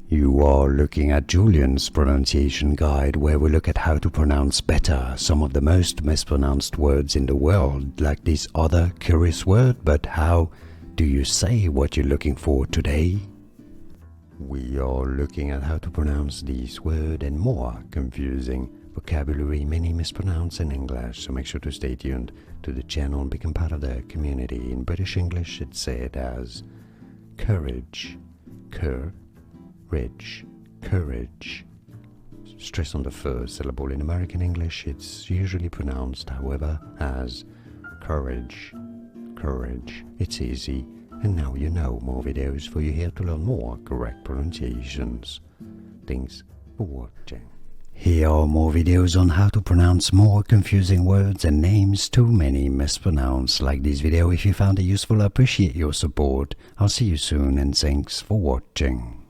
You are looking at Julian's pronunciation guide, where we look at how to pronounce better some of the most mispronounced words in the world, like this other curious word. But how do you say what you're looking for today? We are looking at how to pronounce this word and more confusing vocabulary many mispronounce in English, so make sure to stay tuned to the channel and become part of the community. In British English it's said as courage, courage, courage. Stress on the first syllable. In American English it's usually pronounced, however, as courage, courage. It's easy, and now you know. More videos for you here to learn more correct pronunciations. Thanks for watching. Here are more videos on how to pronounce more confusing words and names too many mispronounced. Like this video if you found it useful. I appreciate your support. I'll see you soon, and thanks for watching.